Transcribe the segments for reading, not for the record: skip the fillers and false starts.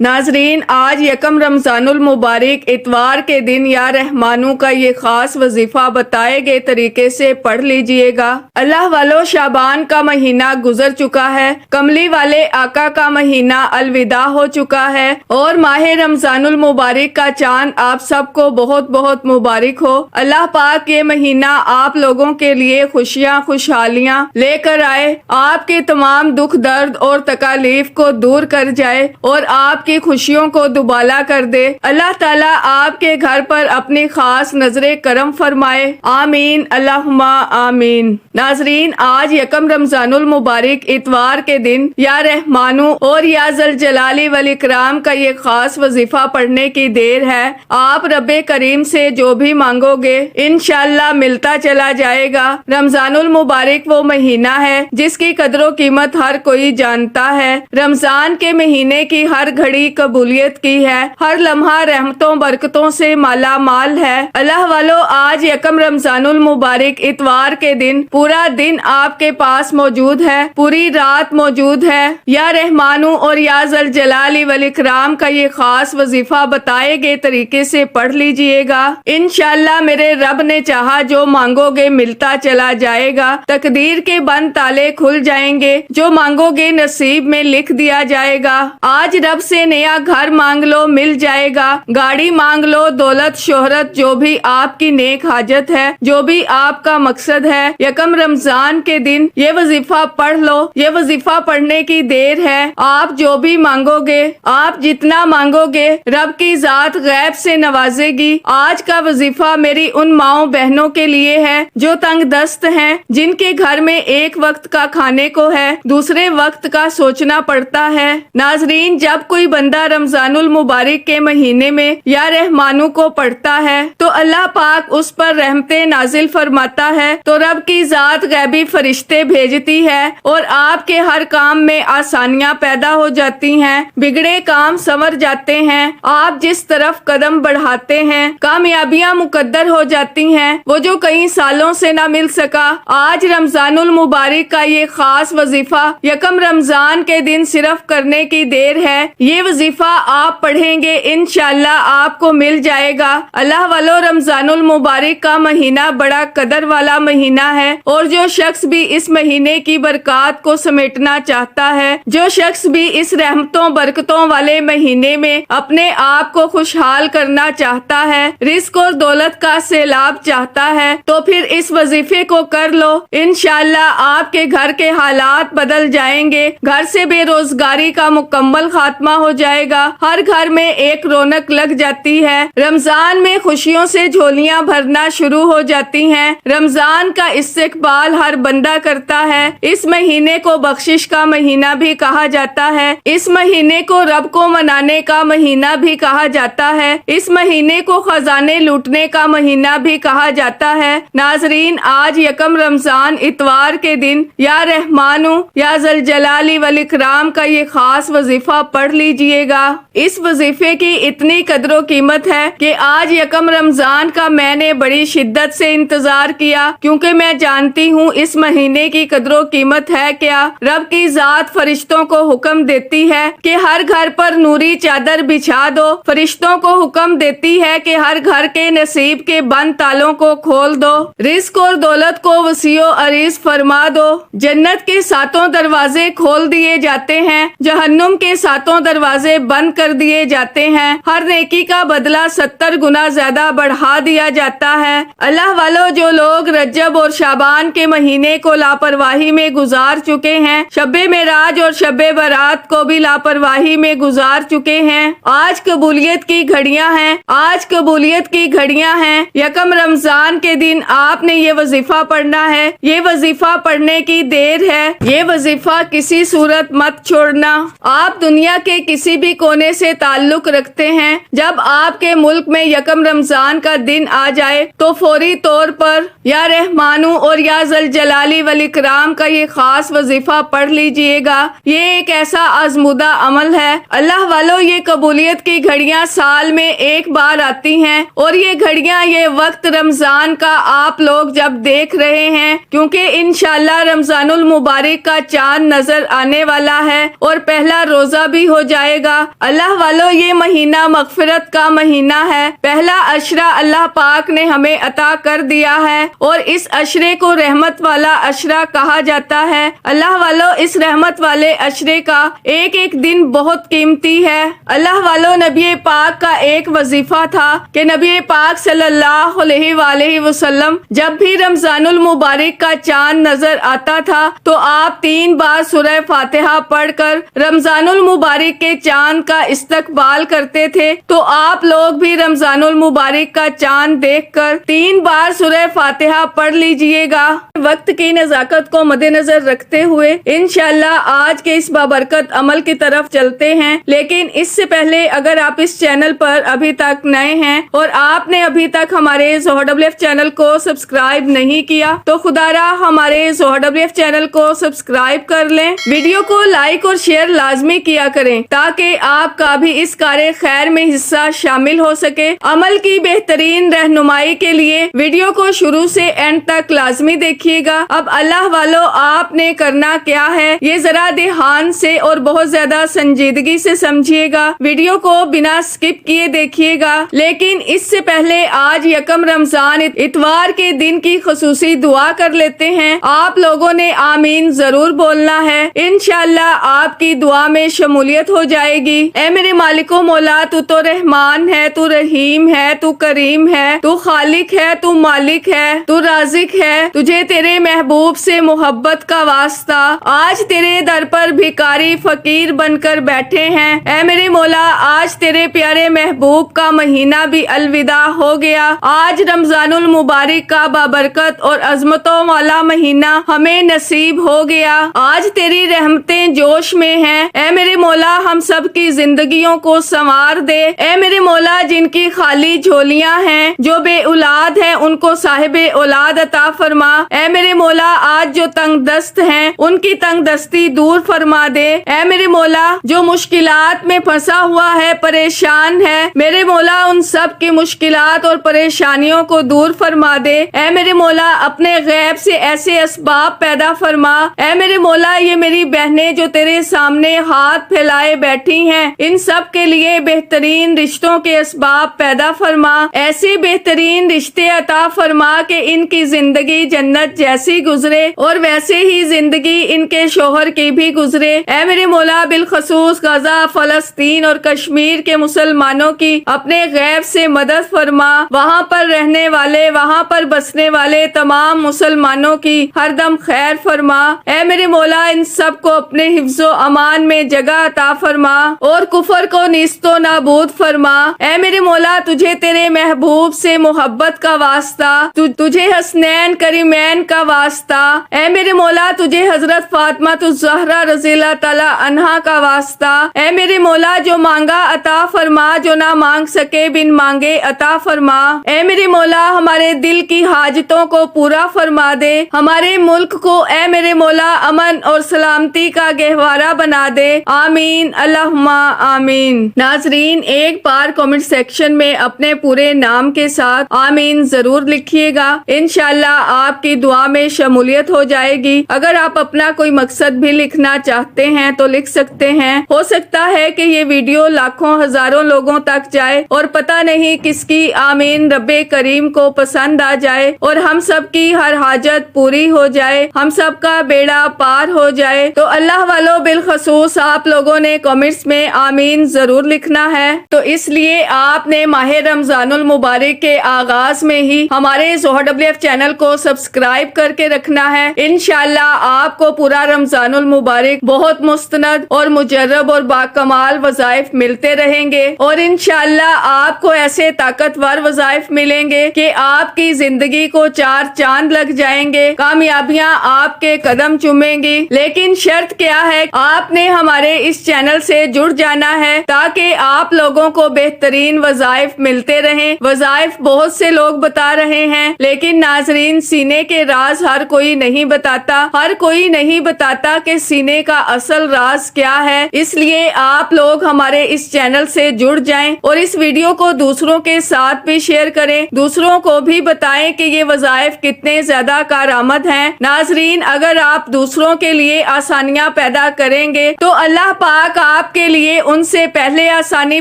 ناظرین، آج یکم رمضان المبارک اتوار کے دن یا رحمانوں کا یہ خاص وظیفہ بتائے گئے طریقے سے پڑھ لیجئے گا۔ اللہ والو، شعبان کا مہینہ گزر چکا ہے، کملی والے آقا کا مہینہ الوداع ہو چکا ہے اور ماہ رمضان المبارک کا چاند آپ سب کو بہت بہت مبارک ہو۔ اللہ پاک یہ مہینہ آپ لوگوں کے لیے خوشیاں خوشحالیاں لے کر آئے، آپ کے تمام دکھ درد اور تکالیف کو دور کر جائے اور آپ کی خوشیوں کو دوبالا کر دے۔ اللہ تعالیٰ آپ کے گھر پر اپنی خاص نظر کرم فرمائے، آمین اللہم آمین۔ ناظرین، آج یکم رمضان المبارک اتوار کے دن یا رحمانوں اور یا ذوالجلال والاکرام کا یہ خاص وظیفہ پڑھنے کی دیر ہے۔ آپ رب کریم سے جو بھی مانگو گے انشاءاللہ ملتا چلا جائے گا۔ رمضان المبارک وہ مہینہ ہے جس کی قدر و قیمت ہر کوئی جانتا ہے۔ رمضان کے مہینے کی ہر گھڑی قبولیت کی ہے، ہر لمحہ رحمتوں برکتوں سے مالا مال ہے۔ اللہ والو، آج یکم رمضان المبارک اتوار کے دن پورا دن آپ کے پاس موجود ہے، پوری رات موجود ہے۔ یا رحمانوں اور یا ذوالجلال والاکرام کا یہ خاص وظیفہ بتائے گئے طریقے سے پڑھ لیجئے گا۔ انشاءاللہ میرے رب نے چاہا جو مانگو گے ملتا چلا جائے گا، تقدیر کے بند تالے کھل جائیں گے، جو مانگو گے نصیب میں لکھ دیا جائے گا۔ آج رب سے نیا گھر مانگ لو مل جائے گا، گاڑی مانگ لو، دولت شہرت، جو بھی آپ کی نیک حاجت ہے، جو بھی آپ کا مقصد ہے، یکم رمضان کے دن یہ وظیفہ پڑھ لو۔ یہ وظیفہ پڑھنے کی دیر ہے، آپ جو بھی مانگو گے، آپ جتنا مانگو گے رب کی ذات غیب سے نوازے گی۔ آج کا وظیفہ میری ان ماؤں بہنوں کے لیے ہے جو تنگ دست ہیں، جن کے گھر میں ایک وقت کا کھانے کو ہے، دوسرے وقت کا سوچنا پڑتا ہے۔ ناظرین، جب کوئی بندہ رمضان المبارک کے مہینے میں یا رحمانوں کو پڑھتا ہے تو اللہ پاک اس پر رحمتیں نازل فرماتا ہے، تو رب کی ذات غیبی فرشتے بھیجتی ہے اور آپ کے ہر کام میں آسانیاں پیدا ہو جاتی ہیں، بگڑے کام سنور جاتے ہیں، آپ جس طرف قدم بڑھاتے ہیں کامیابیاں مقدر ہو جاتی ہیں، وہ جو کئی سالوں سے نہ مل سکا۔ آج رمضان المبارک کا یہ خاص وظیفہ یکم رمضان کے دن صرف کرنے کی دیر ہے۔ یہ وظیفہ آپ پڑھیں گے انشاءاللہ آپ کو مل جائے گا۔ اللہ والو، رمضان المبارک کا مہینہ بڑا قدر والا مہینہ ہے اور جو شخص بھی اس مہینے کی برکات کو سمیٹنا چاہتا ہے، جو شخص بھی اس رحمتوں برکتوں والے مہینے میں اپنے آپ کو خوشحال کرنا چاہتا ہے، رزق اور دولت کا سیلاب چاہتا ہے، تو پھر اس وظیفے کو کر لو۔ انشاءاللہ آپ کے گھر کے حالات بدل جائیں گے، گھر سے بے روزگاری کا مکمل خاتمہ ہو جائے گا، ہر گھر میں ایک رونق لگ جاتی ہے، رمضان میں خوشیوں سے جھولیاں بھرنا شروع ہو جاتی ہیں، رمضان کا استقبال ہر بندہ کرتا ہے۔ اس مہینے کو بخشش کا مہینہ بھی کہا جاتا ہے، اس مہینے کو رب کو منانے کا مہینہ بھی کہا جاتا ہے، اس مہینے کو خزانے لوٹنے کا مہینہ بھی کہا جاتا ہے۔ ناظرین، آج یکم رمضان اتوار کے دن یا رحمانوں یا ذوالجلال والاکرام کا یہ خاص وظیفہ پڑھ لیجئے گا۔ اس وظیفے کی اتنی قدر و قیمت ہے کہ آج یکم رمضان کا میں نے بڑی شدت سے انتظار کیا، کیونکہ میں جانتی ہوں اس مہینے کی قدر و قیمت ہے کیا۔ رب کی ذات فرشتوں کو حکم دیتی ہے کہ ہر گھر پر نوری چادر بچھا دو، فرشتوں کو حکم دیتی ہے کہ ہر گھر کے نصیب کے بند تالوں کو کھول دو، رزق اور دولت کو وسیع و عریض فرما دو۔ جنت کے ساتوں دروازے کھول دیے جاتے ہیں، جہنم کے ساتوں دروازے بند کر دیے جاتے ہیں، ہر نیکی کا بدلہ 70 گنا زیادہ بڑھا دیا جاتا ہے۔ اللہ والو، جو لوگ رجب اور شعبان کے مہینے کو لاپرواہی میں گزار چکے ہیں، شب معراج اور شب برات کو بھی لاپرواہی میں گزار چکے ہیں، آج قبولیت کی گھڑیاں ہیں، آج قبولیت کی گھڑیاں ہیں۔ یکم رمضان کے دن آپ نے یہ وظیفہ پڑھنا ہے، یہ وظیفہ پڑھنے کی دیر ہے، یہ وظیفہ کسی صورت مت چھوڑنا۔ آپ دنیا کے کسی بھی کونے سے تعلق رکھتے ہیں، جب آپ کے ملک میں یکم رمضان کا دن آ جائے تو فوری طور پر یا رحمانوں اور یا ذوالجلال والاکرام کا یہ خاص وظیفہ پڑھ لیجئے گا۔ یہ ایک ایسا آزمودہ عمل ہے۔ اللہ والو، یہ قبولیت کی گھڑیاں سال میں ایک بار آتی ہیں اور یہ گھڑیاں، یہ وقت رمضان کا آپ لوگ جب دیکھ رہے ہیں، کیونکہ انشاءاللہ رمضان المبارک کا چاند نظر آنے والا ہے اور پہلا روزہ بھی ہو جائے آئے گا۔ اللہ والو، یہ مہینہ مغفرت کا مہینہ ہے۔ پہلا عشرہ اللہ پاک نے ہمیں عطا کر دیا ہے اور اس عشرے کو رحمت والا عشرہ کہا جاتا ہے۔ اللہ والو، اس رحمت والے عشرے کا ایک ایک دن بہت قیمتی ہے۔ اللہ والو، نبی پاک کا ایک وظیفہ تھا کہ نبی پاک صلی اللہ علیہ وآلہ وسلم جب بھی رمضان المبارک کا چاند نظر آتا تھا تو آپ 3 بار سورہ فاتحہ پڑھ کر رمضان المبارک کے چاند کا استقبال کرتے تھے۔ تو آپ لوگ بھی رمضان المبارک کا چاند دیکھ کر 3 بار سورہ فاتحہ پڑھ لیجئے گا۔ وقت کی نزاکت کو مد نظر رکھتے ہوئے انشاءاللہ آج کے اس بابرکت عمل کی طرف چلتے ہیں، لیکن اس سے پہلے اگر آپ اس چینل پر ابھی تک نئے ہیں اور آپ نے ابھی تک ہمارے ZoHerWF چینل کو سبسکرائب نہیں کیا تو خدا را ہمارے ZoHerWF چینل کو سبسکرائب کر لیں، ویڈیو کو لائک اور شیئر لازمی کیا کریں تاکہ آپ کا بھی اس کار خیر میں حصہ شامل ہو سکے۔ عمل کی بہترین رہنمائی کے لیے ویڈیو کو شروع سے اینڈ تک لازمی دیکھیے گا۔ اب اللہ والو، آپ نے کرنا کیا ہے یہ ذرا دھیان سے اور بہت زیادہ سنجیدگی سے سمجھیے گا، ویڈیو کو بنا سکپ کیے دیکھیے گا۔ لیکن اس سے پہلے آج یکم رمضان اتوار کے دن کی خصوصی دعا کر لیتے ہیں۔ آپ لوگوں نے آمین ضرور بولنا ہے، انشاءاللہ آپ کی دعا میں شمولیت ہو جائے گی۔ اے میرے مالک و مولا، تو رحمان ہے، تو رحیم ہے، تو کریم ہے، تو خالق ہے، تو مالک ہے، تو رازق ہے، تجھے تیرے محبوب سے محبت کا واسطہ، آج تیرے در پر بھکاری فقیر بن کر بیٹھے ہیں۔ اے میرے مولا، آج تیرے پیارے محبوب کا مہینہ بھی الوداع ہو گیا۔ آج رمضان المبارک کا بابرکت اور عظمتوں والا مہینہ ہمیں نصیب ہو گیا۔ آج تیری رحمتیں جوش میں ہیں۔ اے میرے مولا، ہم سب کی زندگیوں کو سنوار دے۔ اے میرے مولا، جن کی خالی جھولیاں ہیں، جو بے اولاد ہیں، ان کو صاحب اولاد عطا فرما۔ اے میرے مولا، آج جو تنگ دست ہیں ان کی تنگ دستی دور فرما دے۔ اے میرے مولا، جو مشکلات میں پھنسا ہوا ہے، پریشان ہے، میرے مولا ان سب کی مشکلات اور پریشانیوں کو دور فرما دے۔ اے میرے مولا، اپنے غیب سے ایسے اسباب پیدا فرما۔ اے میرے مولا، یہ میری بہنیں جو تیرے سامنے ہاتھ پھیلائے بیٹھی ہیں، ان سب کے لیے بہترین رشتوں کے اسباب پیدا فرما۔ ایسے بہترین رشتے عطا فرما کہ ان کی زندگی جنت جیسی گزرے اور ویسے ہی زندگی ان کے شوہر کی بھی گزرے۔ اے میرے مولا، بالخصوص غزہ، فلسطین اور کشمیر کے مسلمانوں کی اپنے غیب سے مدد فرما۔ وہاں پر رہنے والے، وہاں پر بسنے والے تمام مسلمانوں کی ہر دم خیر فرما۔ اے میرے مولا، ان سب کو اپنے حفظ و امان میں جگہ عطا فرما اور کفر کو نیست و نابود فرما۔ اے میرے مولا، تجھے تیرے محبوب سے محبت کا واسطہ، تجھے حسنین کریمین کا واسطہ، اے میرے مولا، تجھے حضرت فاطمہ الزہرا رضی اللہ تعالی عنہا کا واسطہ۔ اے میرے مولا، جو مانگا عطا فرما، جو نہ مانگ سکے بن مانگے عطا فرما۔ اے میرے مولا، ہمارے دل کی حاجتوں کو پورا فرما دے، ہمارے ملک کو اے میرے مولا امن اور سلامتی کا گہوارہ بنا دے۔ آمین، اللہم آمین۔ ناظرین، ایک بار کمنٹ سیکشن میں اپنے پورے نام کے ساتھ آمین ضرور لکھیے گا، انشاءاللہ آپ کی دعا میں شمولیت ہو جائے گی۔ اگر آپ اپنا کوئی مقصد بھی لکھنا چاہتے ہیں تو لکھ سکتے ہیں، ہو سکتا ہے کہ یہ ویڈیو لاکھوں ہزاروں لوگوں تک جائے اور پتہ نہیں کس کی آمین رب کریم کو پسند آ جائے اور ہم سب کی ہر حاجت پوری ہو جائے، ہم سب کا بیڑا پار ہو جائے۔ تو اللہ والو، بالخصوص آپ لوگوں نے کمنٹس میں آمین ضرور لکھنا ہے۔ تو اس لیے آپ نے ماہ رمضان المبارک کے آغاز میں ہی ہمارے ZoHerWF چینل کو سبسکرائب کر کے رکھنا ہے۔ انشاءاللہ آپ کو پورا رمضان المبارک بہت مستند اور مجرب اور باکمال وظائف ملتے رہیں گے اور انشاءاللہ آپ کو ایسے طاقتور وظائف ملیں گے کہ آپ کی زندگی کو 4 چاند لگ جائیں گے، کامیابیاں آپ کے قدم چومیں گی۔ لیکن شرط کیا ہے، آپ نے ہمارے اس چینل سے جڑ جانا ہے تاکہ آپ لوگوں کو بہترین وظائف ملتے رہیں۔ وظائف بہت سے لوگ بتا رہے ہیں، لیکن ناظرین، سینے کے راز ہر کوئی نہیں بتاتا، ہر کوئی نہیں بتاتا کہ سینے کا اصل راز کیا ہے۔ اس لیے آپ لوگ ہمارے اس چینل سے جڑ جائیں اور اس ویڈیو کو دوسروں کے ساتھ بھی شیئر کریں، دوسروں کو بھی بتائیں کہ یہ وظائف کتنے زیادہ کارآمد ہیں۔ ناظرین، اگر آپ دوسروں کے لیے آسانیاں پیدا کریں گے تو اللہ پاک آپ آپ کے لیے ان سے پہلے آسانی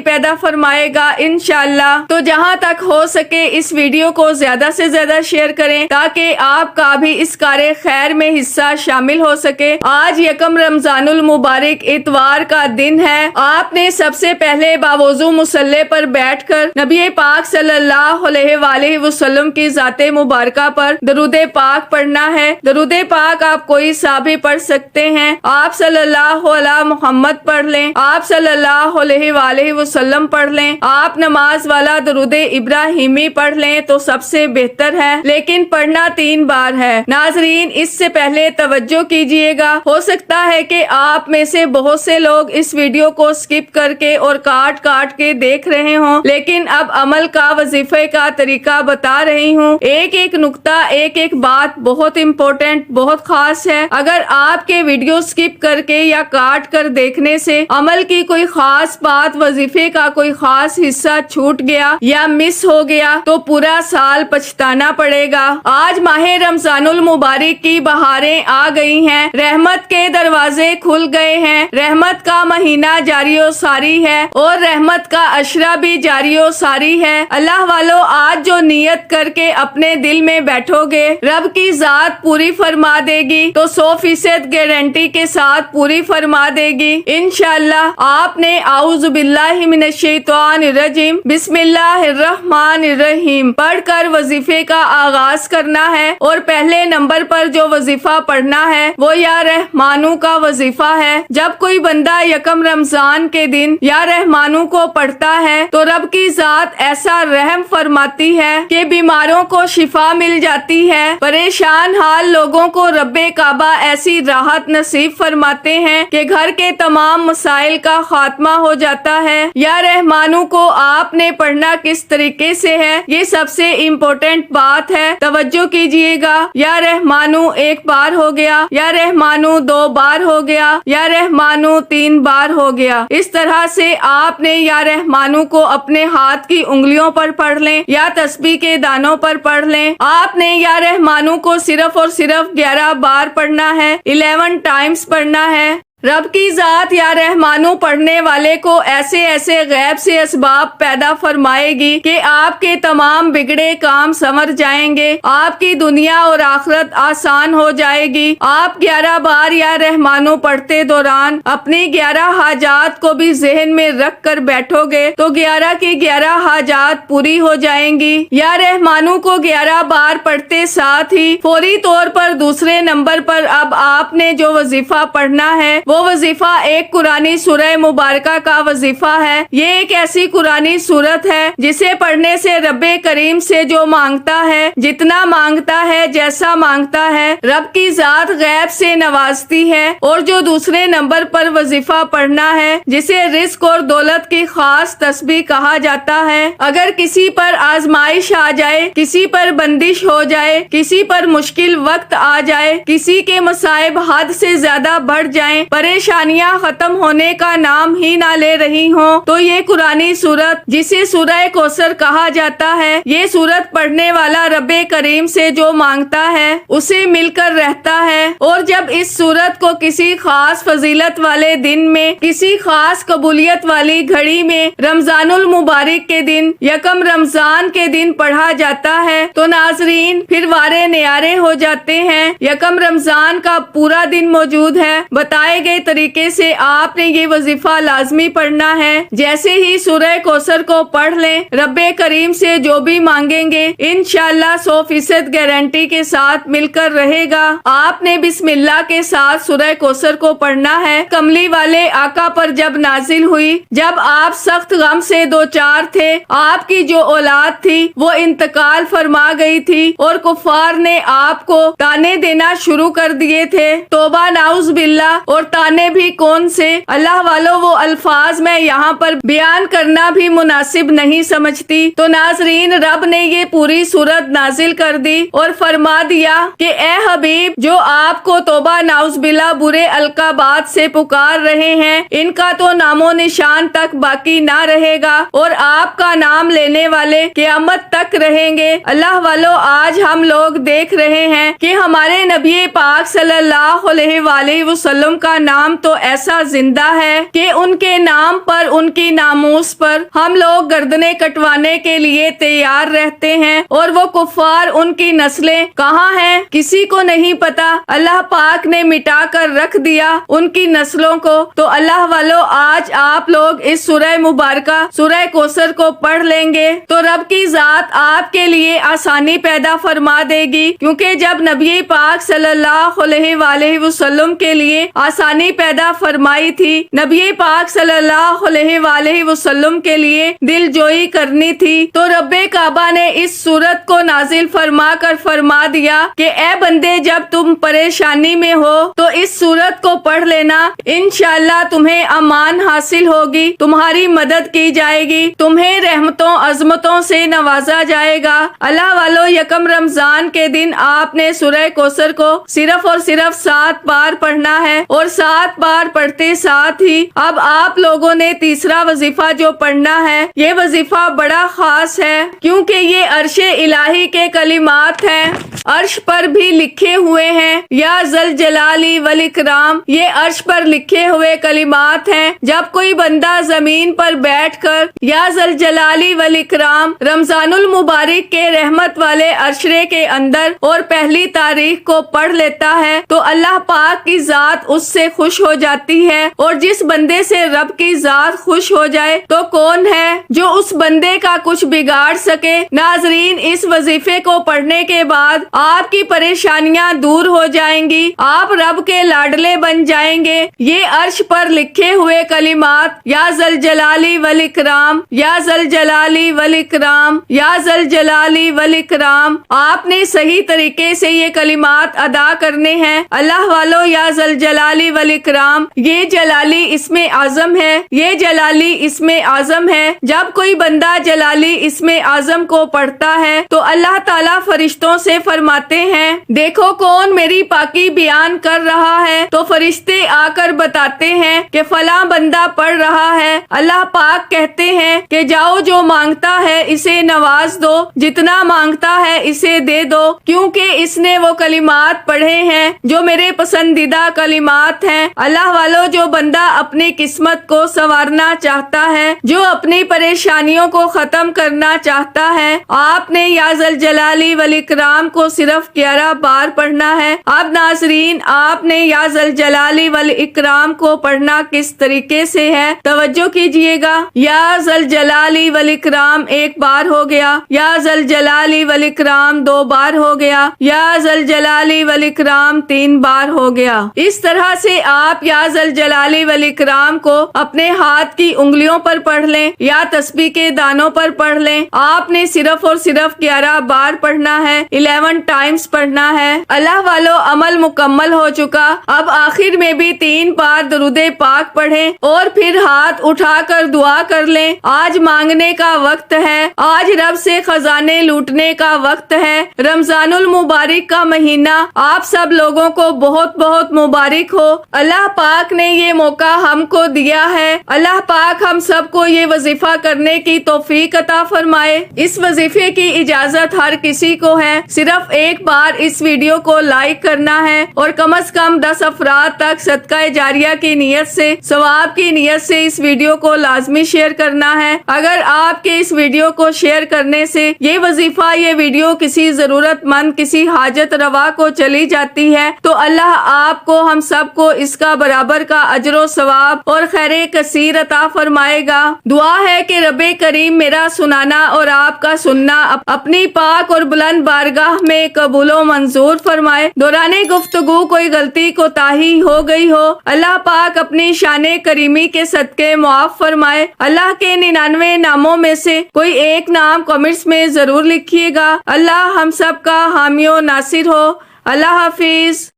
پیدا فرمائے گا انشاءاللہ۔ تو جہاں تک ہو سکے اس ویڈیو کو زیادہ سے زیادہ شیئر کریں تاکہ آپ کا بھی اس کار خیر میں حصہ شامل ہو سکے۔ آج یکم رمضان المبارک اتوار کا دن ہے۔ آپ نے سب سے پہلے باوضو مصلی پر بیٹھ کر نبی پاک صلی اللہ علیہ وآلہ وسلم کی ذات مبارکہ پر درود پاک پڑھنا ہے۔ درود پاک آپ کوئی سا بھی پڑھ سکتے ہیں۔ آپ صلی اللہ علیہ محمد پڑھ لیں، آپ صلی اللہ علیہ وآلہ وسلم پڑھ لیں، آپ نماز والا درود ابراہیمی پڑھ لیں تو سب سے بہتر ہے، لیکن پڑھنا 3 بار ہے۔ ناظرین اس سے پہلے توجہ کیجئے گا، ہو سکتا ہے کہ آپ میں سے بہت سے لوگ اس ویڈیو کو سکپ کر کے اور کاٹ کے دیکھ رہے ہوں، لیکن اب عمل کا وظیفے کا طریقہ بتا رہی ہوں۔ ایک نقطہ ایک بات بہت امپورٹنٹ، بہت خاص ہے۔ اگر آپ کے ویڈیو سکپ کر کے یا کاٹ کر دیکھنے سے عمل کی کوئی خاص بات، وظیفے کا کوئی خاص حصہ چھوٹ گیا یا مس ہو گیا تو پورا سال پچھتانا پڑے گا۔ آج ماہ رمضان المبارک کی بہاریں آ گئی ہیں، رحمت کے دروازے کھل گئے ہیں، رحمت کا مہینہ جاری و ساری ہے اور رحمت کا عشرہ بھی جاری و ساری ہے۔ اللہ والو آج جو نیت کر کے اپنے دل میں بیٹھو گے رب کی ذات پوری فرما دے گی، تو 100% گارنٹی کے ساتھ پوری فرما دے گی انشاءاللہ۔ آپ نے اعوذ باللہ من الشیطان الرجیم بسم اللہ الرحمن الرحیم پڑھ کر وظیفے کا آغاز کرنا ہے، اور پہلے نمبر پر جو وظیفہ پڑھنا ہے وہ یا رحمانو کا وظیفہ ہے۔ جب کوئی بندہ یکم رمضان کے دن یا رحمانو کو پڑھتا ہے تو رب کی ذات ایسا رحم فرماتی ہے کہ بیماروں کو شفا مل جاتی ہے، پریشان حال لوگوں کو رب کعبہ ایسی راحت نصیب فرماتے ہیں کہ گھر کے تمام مسائل کا خاتمہ ہو جاتا ہے۔ یا رحمانو کو آپ نے پڑھنا کس طریقے سے ہے، یہ سب سے امپورٹنٹ بات ہے، توجہ کیجئے گا۔ یا رحمانو 1 بار ہو گیا، یا رحمانو 2 بار ہو گیا، یا رحمانو 3 بار ہو گیا۔ اس طرح سے آپ نے یا رحمانو کو اپنے ہاتھ کی انگلیوں پر پڑھ لیں یا تسبیح کے دانوں پر پڑھ لیں۔ آپ نے یا رحمانو کو صرف اور صرف 11 بار پڑھنا ہے، 11 ٹائمز پڑھنا ہے۔ رب کی ذات یا رحمانو پڑھنے والے کو ایسے غیب سے اسباب پیدا فرمائے گی کہ آپ کے تمام بگڑے کام سنور جائیں گے، آپ کی دنیا اور آخرت آسان ہو جائے گی۔ آپ 11 بار یا رحمانو پڑھتے دوران اپنی 11 حاجات کو بھی ذہن میں رکھ کر بیٹھو گے تو 11 کی 11 حاجات پوری ہو جائیں گی۔ یا رحمانو کو 11 بار پڑھتے ساتھ ہی فوری طور پر دوسرے نمبر پر اب آپ نے جو وظیفہ پڑھنا ہے وہ وظیفہ ایک قرآنی سورہ مبارکہ کا وظیفہ ہے۔ یہ ایک ایسی قرآنی سورت ہے جسے پڑھنے سے رب کریم سے جو مانگتا ہے، جتنا مانگتا ہے، جیسا مانگتا ہے، رب کی ذات غیب سے نوازتی ہے۔ اور جو دوسرے نمبر پر وظیفہ پڑھنا ہے جسے رزق اور دولت کی خاص تسبیح کہا جاتا ہے، اگر کسی پر آزمائش آ جائے، کسی پر بندش ہو جائے، کسی پر مشکل وقت آ جائے، کسی کے مصائب حد سے زیادہ بڑھ جائیں، پریشانیاں ختم ہونے کا نام ہی نہ لے رہی ہوں، تو یہ قرآنی سورت جسے سورہ کوثر کہا جاتا ہے، یہ سورت پڑھنے والا رب کریم سے جو مانگتا ہے اسے مل کر رہتا ہے۔ اور جب اس سورت کو کسی خاص فضیلت والے دن میں، کسی خاص قبولیت والی گھڑی میں، رمضان المبارک کے دن، یکم رمضان کے دن پڑھا جاتا ہے تو ناظرین پھر وارے نیارے ہو جاتے ہیں۔ یکم رمضان کا پورا دن موجود ہے، بتائے گئے طریقے سے آپ نے یہ وظیفہ لازمی پڑھنا ہے۔ جیسے ہی سورہ کوثر کو پڑھ لیں، رب کریم سے جو بھی مانگیں گے انشاءاللہ 100% گارنٹی کے ساتھ مل کر رہے گا۔ آپ نے بسم اللہ کے ساتھ سورہ کوثر کو پڑھنا ہے۔ کملی والے آقا پر جب نازل ہوئی، جب آپ سخت غم سے دوچار تھے، آپ کی جو اولاد تھی وہ انتقال فرما گئی تھی اور کفار نے آپ کو تانے دینا شروع کر دیے تھے، توبہ نعوذ باللہ، اور تانے بھی کون سے، اللہ والو وہ الفاظ میں یہاں پر بیان کرنا بھی مناسب نہیں سمجھتی۔ تو ناظرین رب نے یہ پوری سورت نازل کر دی اور فرما دیا کہ اے حبیب، جو آپ کو توبہ نعوذ باللہ برے القابات سے پکار رہے ہیں، ان کا تو نام و نشان تک باقی نہ رہے گا اور آپ کا نام لینے والے قیامت تک رہیں گے۔ اللہ والو آج ہم لوگ دیکھ رہے ہیں کہ ہمارے نبی پاک صلی اللہ علیہ وآلہ وسلم کا نام تو ایسا زندہ ہے کہ ان کے نام پر، ان کی ناموس پر ہم لوگ گردنیں کٹوانے کے لیے تیار رہتے ہیں، اور وہ کفار ان کی نسلیں کہاں ہیں کسی کو نہیں پتا۔ اللہ پاک نے مٹا کر رکھ دیا ان کی نسلوں کو۔ تو اللہ والو، آج آپ لوگ اس سورہ مبارکہ سورہ کوثر کو پڑھ لیں گے تو رب کی ذات آپ کے لیے آسانی پیدا فرما دے گی، کیونکہ جب نبی پاک صلی اللہ علیہ وآلہ وسلم کے لیے آسانی پیدا فرمائی تھی، نبی پاک صلی اللہ علیہ وآلہ وسلم کے لیے دل جوئی کرنی تھی، تو رب کعبہ نے اس سورت کو نازل فرما کر فرما دیا کہ اے بندے، جب تم پریشانی میں ہو تو اس سورت کو پڑھ لینا، انشاءاللہ تمہیں امان حاصل ہوگی، تمہاری مدد کی جائے گی، تمہیں رحمتوں عظمتوں سے نوازا جائے گا۔ اللہ والو، یکم رمضان کے دن آپ نے سورہ کوثر کو صرف اور صرف 7 بار پڑھنا ہے، اور 7 بار پڑھتے ساتھ ہی اب آپ لوگوں نے تیسرا وظیفہ جو پڑھنا ہے، یہ وظیفہ بڑا خاص ہے، کیونکہ یہ عرش الہی کے کلمات ہیں، عرش پر بھی لکھے ہوئے ہیں، یا ذل جلالی والاکرام، یہ عرش پر لکھے ہوئے کلمات ہیں۔ جب کوئی بندہ زمین پر بیٹھ کر یا ذل جلالی والاکرام رمضان المبارک کے رحمت والے عشرے کے اندر اور پہلی تاریخ کو پڑھ لیتا ہے تو اللہ پاک کی ذات اس سے خوش ہو جاتی ہے، اور جس بندے سے رب کی ذات خوش ہو جائے تو کون ہے جو اس بندے کا کچھ بگاڑ سکے۔ ناظرین، اس وظیفے کو پڑھنے کے بعد آپ کی پریشانیاں دور ہو جائیں گی، آپ رب کے لاڈلے بن جائیں گے۔ یہ عرش پر لکھے ہوئے کلمات، یا ذل جلالی والاکرام، یا ذل جلالی والاکرام، یا ذل جلالی والاکرام، آپ نے صحیح طریقے سے یہ کلمات ادا کرنے ہیں۔ اللہ والو، یا ذل جلالی والاکرام، یہ جلالی اسم اعظم ہے، یہ جلالی اسم اعظم ہے۔ جب کوئی بندہ جلالی اسم اعظم کو پڑھتا ہے تو اللہ تعالیٰ فرشتوں سے فرماتے ہیں، دیکھو کون میری پاکی بیان کر رہا ہے، تو فرشتے آ کر بتاتے ہیں کہ فلاں بندہ پڑھ رہا ہے۔ اللہ پاک کہتے ہیں کہ جاؤ، جو مانگتا ہے اسے نواز دو، جتنا مانگتا ہے اسے دے دو، کیونکہ اس نے وہ کلمات پڑھے ہیں جو میرے پسندیدہ کلمات ہیں۔ اللہ والو، جو بندہ اپنی قسمت کو سنوارنا چاہتا ہے، جو اپنی پریشانیوں کو ختم کرنا چاہتا ہے، آپ نے یا ذل جلالی والاکرام کو صرف 11 بار پڑھنا ہے۔ اب ناظرین، آپ نے یا ذل جلالی والاکرام کو پڑھنا کس طریقے سے ہے، توجہ کیجئے گا۔ یا ذل جلالی والاکرام 1 بار ہو گیا، یا ذل جلالی والاکرام 2 بار ہو گیا، یا ذل جلالی والاکرام 3 بار ہو گیا۔ اس طرح سے آپ یا ذل جلالی والاکرام کو اپنے ہاتھ کی انگلیوں پر پڑھ لیں یا تسبیح کے دانوں پر پڑھ لیں۔ آپ نے صرف اور صرف 11 بار پڑھنا ہے، 11 ٹائمز پڑھنا ہے۔ اللہ والو، عمل مکمل ہو چکا، اب آخر میں بھی 3 بار درود پاک پڑھیں اور پھر ہاتھ اٹھا کر دعا کر لیں۔ آج مانگنے کا وقت ہے، آج رب سے خزانے لوٹنے کا وقت ہے۔ رمضان المبارک کا مہینہ آپ سب لوگوں کو بہت بہت مبارک ہو۔ اللہ پاک نے یہ موقع ہم کو دیا ہے، اللہ پاک ہم سب کو یہ وظیفہ کرنے کی توفیق عطا فرمائے۔ اس وظیفے کی اجازت ہر کسی کو ہے، صرف 1 بار اس ویڈیو کو لائک کرنا ہے اور کم از کم 10 افراد تک صدقہ جاریہ کی نیت سے، ثواب کی نیت سے اس ویڈیو کو لازمی شیئر کرنا ہے۔ اگر آپ کے اس ویڈیو کو شیئر کرنے سے یہ وظیفہ، یہ ویڈیو کسی ضرورت مند، کسی حاجت روا کو چلی جاتی ہے تو اللہ آپ کو، ہم سب کو اس کا برابر کا اجر و ثواب اور خیر کثیر عطا فرمائے گا۔ دعا ہے کہ رب کریم میرا سنانا اور آپ کا سننا اپنی پاک اور بلند بارگاہ میں قبول و منظور فرمائے۔ دوران گفتگو کوئی غلطی کوتاہی ہو گئی ہو، اللہ پاک اپنی شان کریمی کے صدقے معاف فرمائے۔ اللہ کے 99 ناموں میں سے کوئی ایک نام کمنٹس میں ضرور لکھیے گا۔ اللہ ہم سب کا حامی و ناصر ہو۔ اللہ حافظ۔